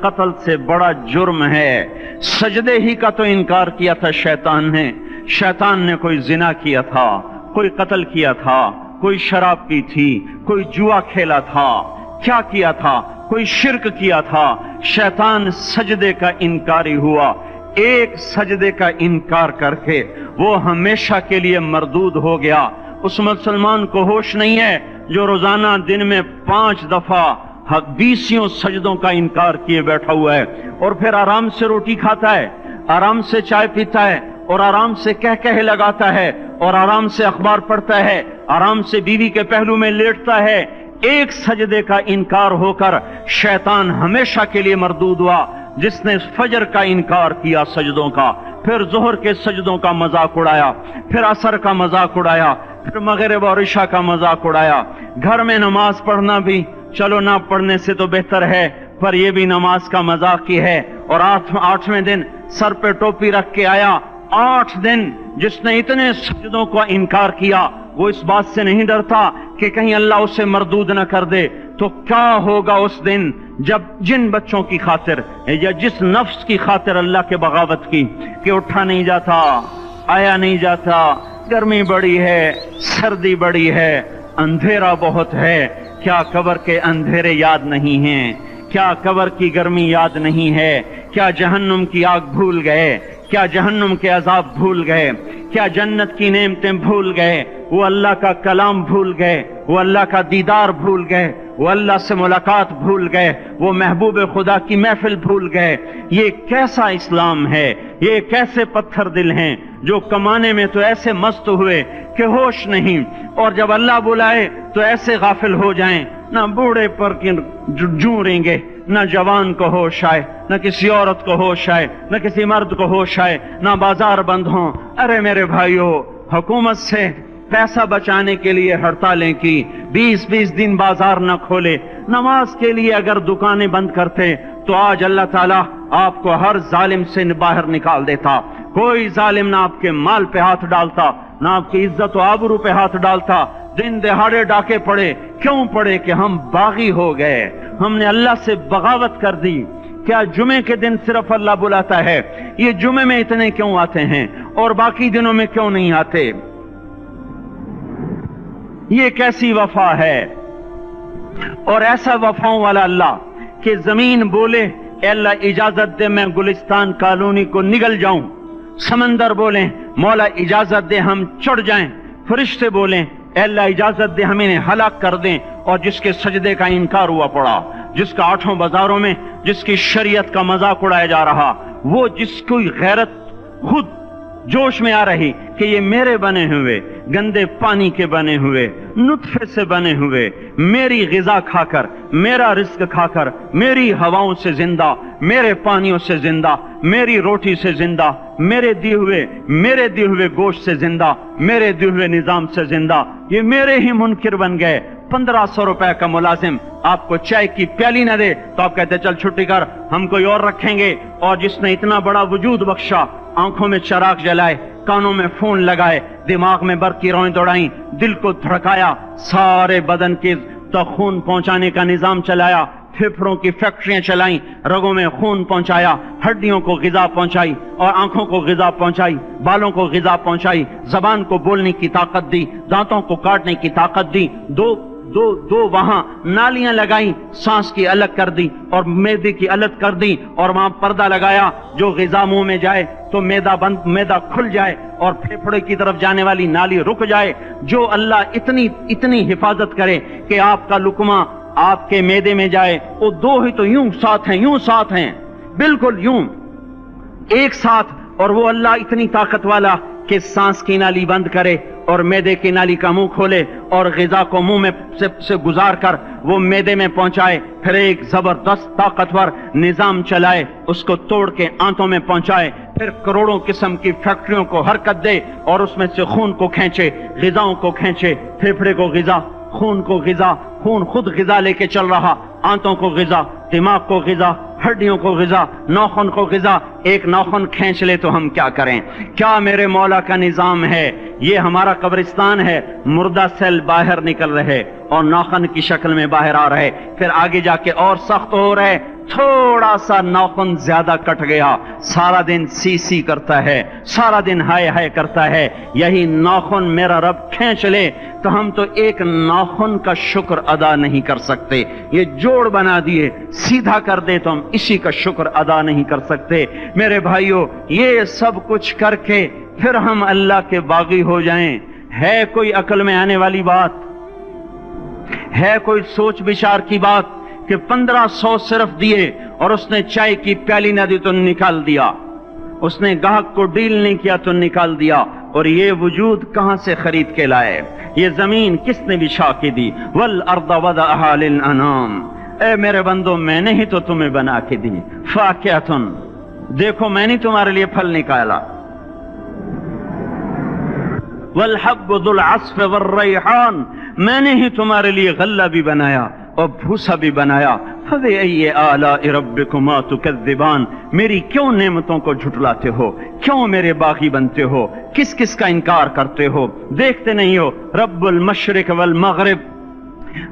قتل سے بڑا جرم ہے۔ سجدے ہی کا تو انکار کیا تھا شیطان نے۔ شیطان نے کوئی زنا کیا تھا، کوئی قتل کیا تھا، کوئی شراب پی تھی، کوئی جوا کھیلا تھا، کیا کیا تھا؟ کوئی شرک کیا تھا۔ شیطان سجدے کا انکاری ہوا، ایک سجدے کا انکار کر کے وہ ہمیشہ کے لیے مردود ہو گیا۔ اس مسلمان کو ہوش نہیں ہے جو روزانہ دن میں 5 دفعہ 20 سجدوں کا انکار کیے بیٹھا ہوا ہے، اور پھر آرام سے روٹی کھاتا ہے، آرام سے چائے پیتا ہے، اور آرام سے کہہ لگاتا ہے، اور آرام سے اخبار پڑھتا ہے، آرام سے بیوی کے پہلو میں لیٹتا ہے۔ ایک سجدے کا انکار ہو کر شیطان ہمیشہ کے لیے مردود ہوا۔ جس نے فجر کا انکار کیا سجدوں کا، پھر ظہر کے سجدوں کا مذاق اڑایا، پھر عصر کا مذاق اڑایا، پھر مغرب اور عشاء کا مذاق اڑایا۔ گھر میں نماز پڑھنا بھی چلو نہ پڑھنے سے تو بہتر ہے، پر یہ بھی نماز کا مذاق ہی ہے۔ اور 8ویں دن سر پہ ٹوپی رکھ کے آیا۔ 8 دن جس نے اتنے سجدوں کا انکار کیا، وہ اس بات سے نہیں ڈرتا کہ کہیں اللہ اسے مردود نہ کر دے، تو کیا ہوگا اس دن جب جن بچوں کی خاطر یا جس نفس کی خاطر اللہ کے بغاوت کی کہ اٹھا نہیں جاتا، آیا نہیں جاتا، گرمی بڑی ہے، سردی بڑی ہے، اندھیرا بہت ہے، کیا قبر کے اندھیرے یاد نہیں ہیں؟ کیا قبر کی گرمی یاد نہیں ہے؟ کیا جہنم کی آگ بھول گئے؟ کیا جہنم کے عذاب بھول گئے؟ کیا جنت کی نعمتیں بھول گئے؟ وہ اللہ کا کلام بھول گئے، وہ اللہ کا دیدار بھول گئے، وہ اللہ سے ملاقات بھول گئے، وہ محبوب خدا کی محفل بھول گئے۔ یہ کیسا اسلام ہے؟ یہ کیسے پتھر دل ہیں جو کمانے میں تو ایسے مست ہوئے کہ ہوش نہیں، اور جب اللہ بلائے تو ایسے غافل ہو جائیں، نہ بوڑھے پر جوں گے، نہ جوان کو ہوش آئے، نہ کسی عورت کو ہوش آئے، نہ کسی مرد کو ہوش آئے، نہ بازار بند ہوں۔ ارے میرے بھائیو، حکومت سے پیسہ بچانے کے لیے ہڑتالیں کی، 20 دن بازار نہ کھولے، نماز کے لیے اگر دکانیں بند کرتے تو آج اللہ تعالیٰ آپ کو ہر ظالم سے باہر نکال دیتا۔ کوئی ظالم نہ آپ کے مال پہ ہاتھ ڈالتا، نہ آپ کی عزت و آبرو پہ ہاتھ ڈالتا۔ دن دہاڑے ڈاکے پڑے، کیوں پڑے؟ کہ ہم باغی ہو گئے، ہم نے اللہ سے بغاوت کر دی۔ کیا جمعے کے دن صرف اللہ بلاتا ہے؟ یہ جمعے میں اتنے کیوں آتے ہیں اور باقی دنوں میں کیوں نہیں آتے؟ یہ کیسی وفا ہے؟ اور ایسا وفاؤں والا اللہ کہ زمین بولے اے اللہ اجازت دے میں گلستان کالونی کو نگل جاؤں، سمندر بولیں مولا اجازت دے ہم چڑھ جائیں، فرشتے بولیں اے اللہ اجازت دے ہم انہیں ہلاک کر دیں، اور جس کے سجدے کا انکار ہوا پڑا، جس کا 8 بازاروں میں جس کی شریعت کا مذاق اڑایا جا رہا، وہ جس کی غیرت خود جوش میں آ رہی کہ یہ میرے بنے ہوئے گندے پانی کے بنے ہوئے نطفے سے بنے ہوئے، میری غذا کھا کر، میرا رزق کھا کر، میری ہواؤں سے زندہ، میرے پانیوں سے زندہ، میری روٹی سے زندہ، میرے دیے ہوئے گوشت سے زندہ، میرے دیے ہوئے نظام سے زندہ، یہ میرے ہی منکر بن گئے۔ 1500 روپے کا ملازم آپ کو چائے کی پیالی نہ دے تو آپ کہتے چل چھٹی کر، ہم کوئی اور رکھیں گے۔ اور جس نے اتنا بڑا وجود بخشا، آنکھوں میں چراغ جلائے، کانوں میں فون لگائے، دماغ میں برق کی روئیں دوڑائیں، دل کو دھڑکایا، سارے بدن کے تک خون پہنچانے کا نظام چلایا، پھیپھڑوں کی فیکٹریاں چلائیں، رگوں میں خون پہنچایا، ہڈیوں کو غذا پہنچائی، اور آنکھوں کو غذا پہنچائی، بالوں کو غذا پہنچائی، زبان کو بولنے کی طاقت دی، دانتوں کو کاٹنے کی طاقت دی، دو وہاں نالیاں لگائیں، سانس کی الگ کر دی اور معدے کی الگ کر دی، اور وہاں پردہ لگایا، جو غذا منہ میں جائے تو معدہ کھل جائے اور پھیپھڑے کی طرف جانے والی نالی رک جائے۔ جو اللہ اتنی حفاظت کرے کہ آپ کا لقمہ آپ کے معدے میں جائے، وہ دو ہی تو یوں ساتھ ہیں، بالکل یوں ایک ساتھ، اور وہ اللہ اتنی طاقت والا کہ سانس کی نالی بند کرے اور معدے کی نالی کا منہ کھولے اور غذا کو منہ میں سے گزار کر وہ معدے میں پہنچائے، پھر ایک زبردست طاقتور نظام چلائے، اس کو توڑ کے آنتوں میں پہنچائے، پھر کروڑوں قسم کی فیکٹریوں کو حرکت دے اور اس میں سے خون کو کھینچے، غذاؤں کو کھینچے، پھیپھڑے کو غذا، خون کو غذا، خون خود غذا لے کے چل رہا، آنتوں کو غذا، دماغ کو غذا، ہڈیوں کو غذا، ناخن کو غذا۔ ایک ناخن کھینچ لے تو ہم کیا کریں؟ کیا میرے مولا کا نظام ہے یہ ہمارا قبرستان ہے، مردہ سیل باہر نکل رہے اور ناخن کی شکل میں باہر آ رہے، پھر آگے جا کے اور سخت ہو رہے، تھوڑا سا ناخن زیادہ کٹ گیا، سارا دن سی سی کرتا ہے، سارا دن ہائے ہائے کرتا ہے، یہی ناخن میرا رب کھینچ لے تو ہم تو ایک ناخن کا شکر ادا نہیں کر سکتے، یہ جوڑ بنا دیے سیدھا کر دے تو ہم اسی کا شکر ادا نہیں کر سکتے۔ میرے بھائیو، یہ سب کچھ کر کے پھر ہم اللہ کے باغی ہو جائیں، ہے کوئی عقل میں آنے والی بات؟ ہے کوئی سوچ بچار کی بات کہ 1500 صرف دیے اور اس نے چائے کی پیالی نہ دی تو نکال دیا، اس نے گاہک کو ڈیل نہیں کیا تو نکال دیا، اور یہ وجود کہاں سے خرید کے لائے؟ یہ زمین کس نے بچھا کے دی؟ والارض وضعها للانام، اے میرے بندو میں نے ہی تو تمہیں بنا کے دی، فاکہۃ، دیکھو میں نے تمہارے لیے پھل نکالا، والحب ذو العصف والریحان، میں نے ہی تمہارے لیے غلہ بھی بنایا اور بھوسا بھی بنایا، فبأي آلاء ربكما تكذبان، میری کیوں نعمتوں کو جھٹلاتے ہو؟ کیوں میرے باغی بنتے ہو؟ کس کس کا انکار کرتے ہو؟ دیکھتے نہیں ہو رب المشرق والمغرب،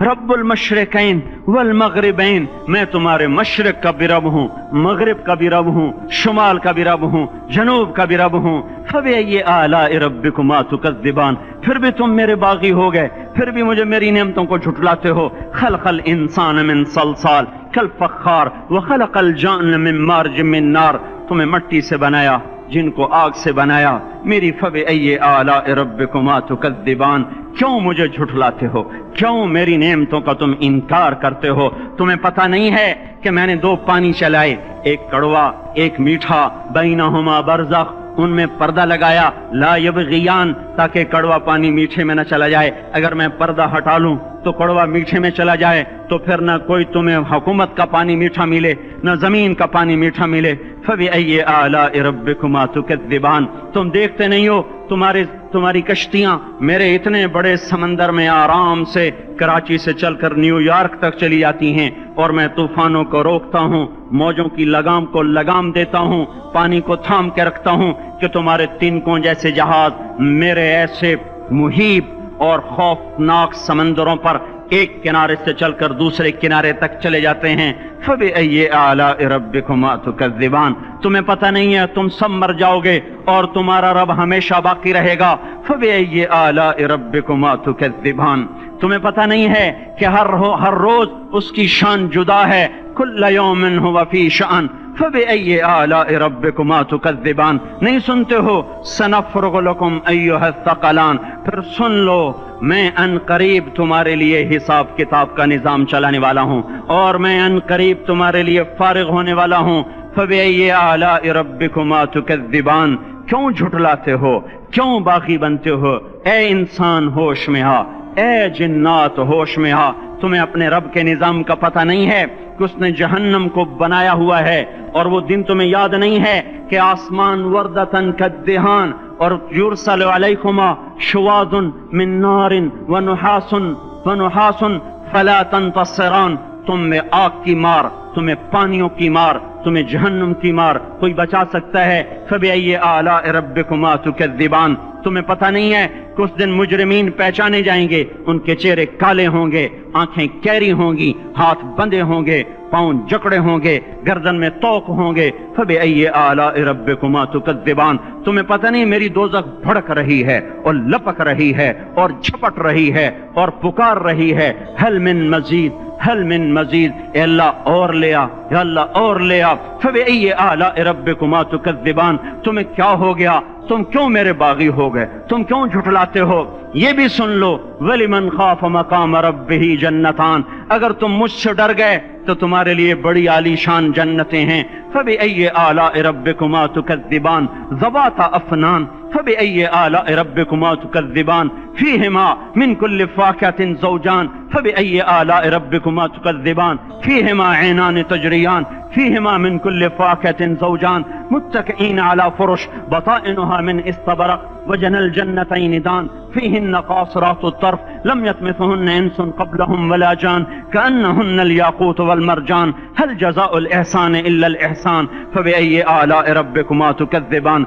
رب المشرقین والمغربین، میں تمہارے مشرق کا بھی رب ہوں، مغرب کا بھی رب ہوں، شمال کا بھی رب ہوں، جنوب کا بھی رب ہوں، فبأي آلاء ربكما تكذبان، پھر بھی تم میرے باغی ہو گئے، پھر بھی مجھے میری نعمتوں کو جھٹلاتے ہو۔ خلق الانسان من صلصال کالفخار وخلق الجان من مارج من نار، تمہیں مٹی سے بنایا، جن کو آگ سے بنایا، میری فبأي آلاء ربكما تكذبان، کیوں مجھے جھٹلاتے ہو؟ کیوں میری نعمتوں کا تم انکار کرتے ہو؟ تمہیں پتہ نہیں ہے کہ میں نے دو پانی چلائے، ایک کڑوا ایک میٹھا، بینہما برزخ، ان میں پردہ لگایا، لا یبغیان، تاکہ کڑوا پانی میٹھے میں نہ چلا جائے، اگر میں پردہ ہٹا لوں تو کڑوا میٹھے میں چلا جائے تو پھر نہ کوئی تمہیں حکومت کا پانی میٹھا ملے نہ زمین کا پانی میٹھا ملے۔ فبأي آلاء ربكما تكذبان، تم دیکھتے نہیں ہو تمہاری کشتیاں میرے اتنے بڑے سمندر میں آرام سے کراچی سے چل کر نیو یارک تک چلی جاتی ہیں، اور میں طوفانوں کو روکتا ہوں، موجوں کی لگام کو لگام دیتا ہوں، پانی کو تھام کے رکھتا ہوں کہ تمہارے تنکوں جیسے جہاز میرے ایسے محیط اور خوفناک سمندروں پر ایک کنارے سے چل کر دوسرے کنارے تک چلے جاتے ہیں۔ فبأي آلاء ربكما تكذبان، تمہیں پتہ نہیں ہے تم سب مر جاؤ گے اور تمہارا رب ہمیشہ باقی رہے گا۔ فبأي آلاء ربكما تكذبان، تمہیں پتہ نہیں ہے کہ ہر روز اس کی شان جدا ہے، كل يوم هو في شأن، فبأي آلاء ربكما تكذبان، نہیں سنتے ہو؟ سنفرغ لكم أيها الثقلان، پھر سن لو میں ان قریب تمہارے لیے حساب کتاب کا نظام چلانے والا ہوں، اور میں ان قریب تمہارے لیے فارغ ہونے والا ہوں۔ فبأي آلاء ربكما تكذبان، کیوں جھٹلاتے ہو؟ کیوں باغی بنتے ہو؟ اے انسان ہوش میں آ، اے جنات ہوش میں آ، تمہیں اپنے رب کے نظام کا پتہ نہیں ہے کہ اس نے جہنم کو بنایا ہوا ہے، اور وہ دن تمہیں یاد نہیں ہے کہ آسمان وردتن کالدہان، اور یرسل علیکما شواظ من نار ونحاس فلا تنتصران، تم میں آگ کی مار، تمہیں پانیوں کی مار، تمہیں جہنم کی مار کوئی بچا سکتا ہے؟ فبأي آلاء ربكما تكذبان، تمہیں پتہ نہیں ہے کہ اس دن مجرمین پہچانے جائیں گے، ان کے چہرے کالے ہوں گے، آنکھیں کیری ہوں گی، ہاتھ بندے ہوں گے، پاؤں جکڑے ہوں گے، گردن میں توق ہوں گے۔ فبأي آلاء ربكما تكذبان، تمہیں پتہ نہیں میری دوزخ بھڑک رہی ہے اور لپک رہی ہے اور جھپٹ رہی ہے اور پکار رہی ہے، هل من مزید، هل من مزید، اے اللہ اور لے آ، یا اللہ اور لے آ۔ فبأي آلاء ربكما تكذبان، تمہیں کیا ہو گیا؟ تم کیوں میرے باغی ہو گئے؟ تم کیوں جھٹلاتے ہو؟ یہ بھی سن لو، وَلِمَنْ خَافَ مَقَامَ رَبِّهِ جَنَّتَانِ، اگر تم مجھ سے ڈر گئے تو تمہارے لیے بڑی عالی شان جنتیں ہیں۔ فبأي آلاء ربكما تكذبان ذواتا افنان، فبأي آلاء ربكما تكذبان فيهما من كل فاكهة زوجان، فبأي آلاء ربكما تكذبان فيهما عينان تجريان، فيهما من كل فاكهة زوجان متكئين على فرش بطائنها من استبرق وجنى الجنتين دان، فيهن قاصرات الطرف لم يطمثهن انس قبلهم ولا جان، كأنهن الياقوت والمرجان، هل جزاء الإحسان إلا الإحسان، فبأي آلاء ربكما تكذبان،